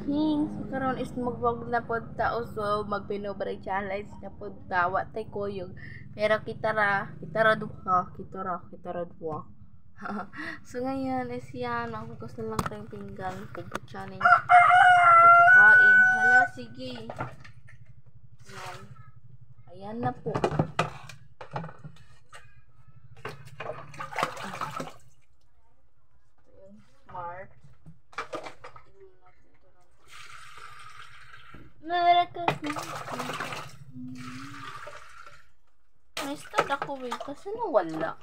Hing, karon is magwag na pod ta uso magpinobre challenge na pod ta wa tay kuyog. Pero kita ra duha. So ngayon is yan, magfocus na lang tayong pinggan, pagod challenge. Pagkakain. Hala, sige. Yan. Ayan na po. Ayan, smart. May start ako eh, kasi nawala.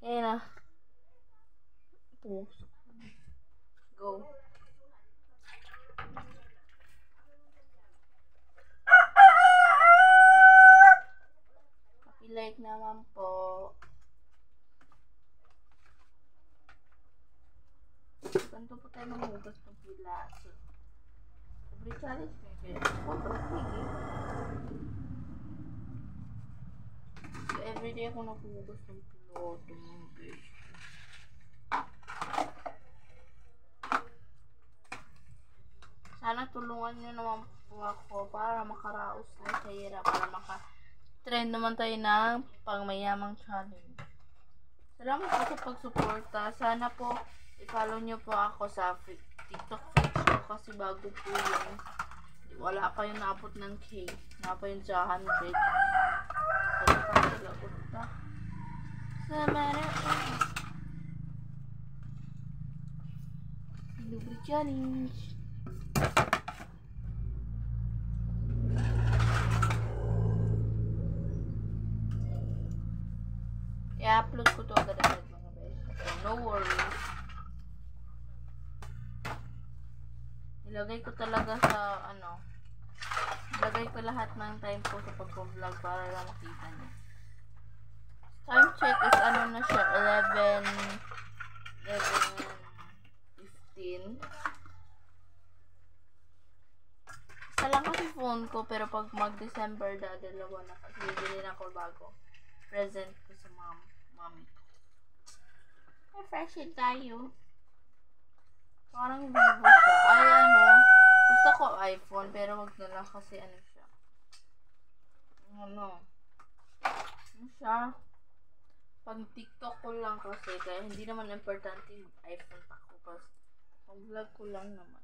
Ayan na. Go. Like naman po. Ganito po tayo maghugas ng pila. So, every challenge may so, everyday ako naghugas ng piloto mga guys. Sana tulungan nyo naman po ako para makaraos na sa hirap, para maka-trend naman tayo ng pangmayamang challenge. Salamat po sa pagsuporta. Sana po i-follow nyo po ako sa TikTok page ko kasi bago po yun. Wala pa yung naabot ng K. Wala pa yung 100. Wala pa sila punta. Libre challenge. I-upload ko to agad-agad mga beses. So, no worries. Ilagay ko talaga sa ilagay ko lahat ng time ko sa pag-vlog para lang makita niyo. Time check is na siya, 11:15. Isa lang kasi phone ko, pero pag mag-December dalawa na kasi bibili na ako bago. Present ko sa mami ko. Refresh it tayo. Parang Vivo siya. Ay, gusto ko iPhone, pero wag na lang kasi siya. Ano siya? Pag TikTok ko lang kasi, kaya hindi naman importante yung iPhone pa ko. Kasi pag vlog ko lang naman.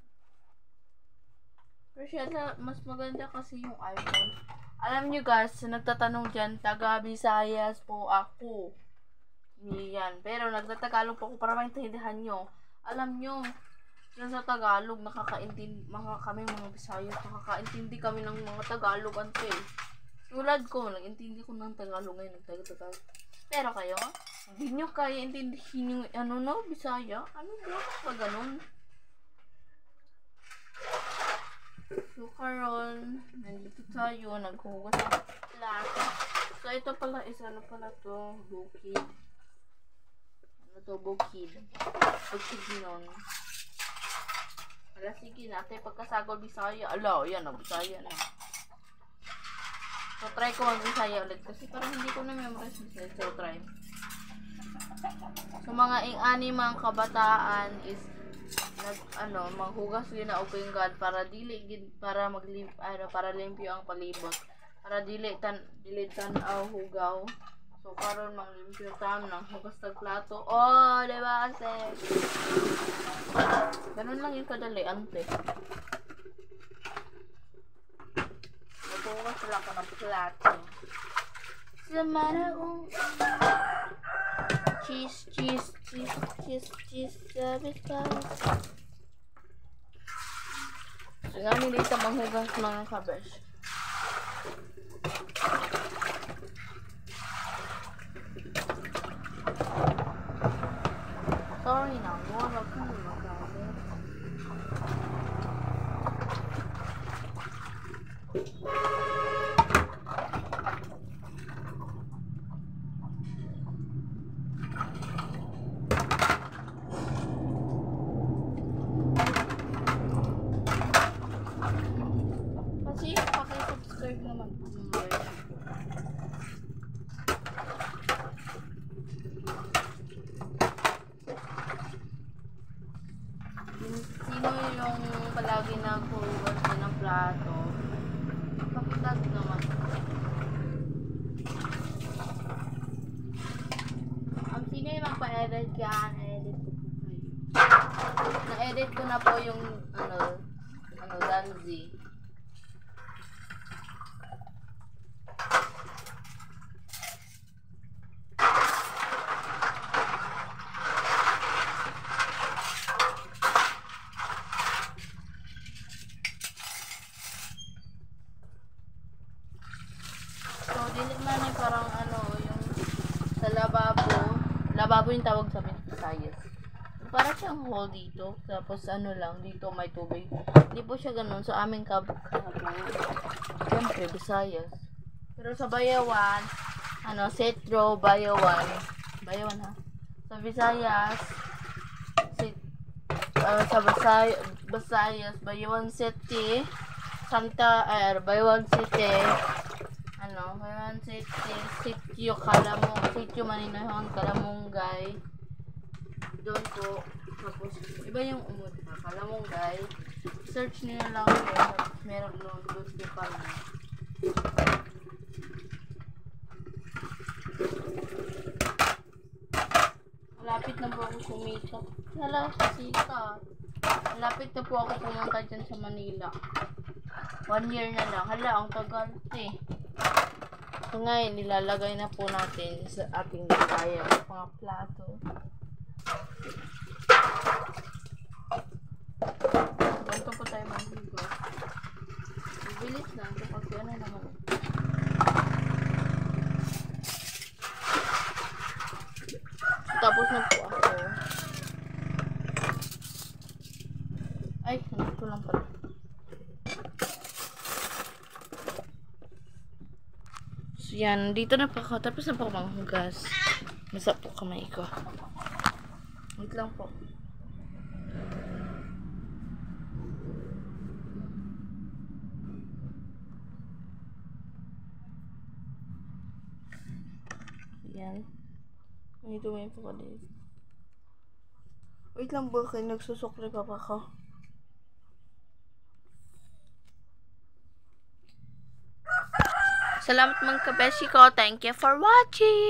Pero siya, mas maganda kasi yung iPhone. Alam nyo guys, nagtatanong dyan, taga Visayas po ako. Yan. Pero nagtatagalog po ako para maintindihan nyo. Alam nyo, yan sa Tagalog, nakakaintindi, kami mga Visayas, nakakaintindi kami ng mga Tagalog, ante. Tulad ko, nag-intindi ko ng Tagalog ngayon, nagtagalog. Pero kayo, hindi nyo kaya intindihin yung, Bisaya? Ano ba ganun? So, karon, nandito tayo, naghugas ng plato. So, ito pala is, to, bukid. Bukid. Bukid nun. Wala, sige natin, pagkasagol Bisaya. Ala, yan, Bisaya na. So, try ko mag-Bisaya ulit. Kasi parang hindi ko na-memorize Bisaya. So, try. So, mga ing-animang kabataan is, maghugas yun na og pinggan para para limpyo ang palibot, para dili hugaw. So karon manglimpyo tam ng hugas tag plato. Oh, diba ate? Ganun lang yung kadali, ante. Maghugas lang ko ng plato. Samara cheese, sabi ka. So, nga nilita manghugas mga kabesh. Sorry na, wala ko magabi. Paki-subscribe naman po mga guys. mo yung palagi nag-hugas ka ng plato, pakitag naman. Sino yung magpa-edit yan? Edit ko po kayo. Na-edit ko na po yung Danzi. So, dili man ay parang yung sa lababo yung tawag sa Visayas. Para siyang hole dito, tapos lang, dito may tubig. Hindi po siya ganun, so aming siyempre, Visayas. Pero sa Bayawan, Setro, Bayawan ha. Sa Visayas, sa Visayas, Bayawan City, Bayawan City, Bayawan City, Sitio Maninahon, Kalamongay, doon po, tapos, iba yung umod pa, Kalamongay, search nyo na lang po, meron doon po kami. Malapit na po ako sumita. Malapit na po ako pumunta dyan sa Manila. 1 year na lang. Ang tagal So ngayon, nilalagay na po natin sa ating kaya mga plato. Ganito po tayo maghigo. Bilis lang kapag naman. Tapos na po ako. Ay, nandito lang pala. So yan, dito na po ako. Tapos na po ako manghugas. Masa po kamay ko. Wait lang po. Yan. Ito may po ka dito. Wait lang po kayo. Nagsusukli pa ko. Salamat mga kabeshi ko. Thank you for watching.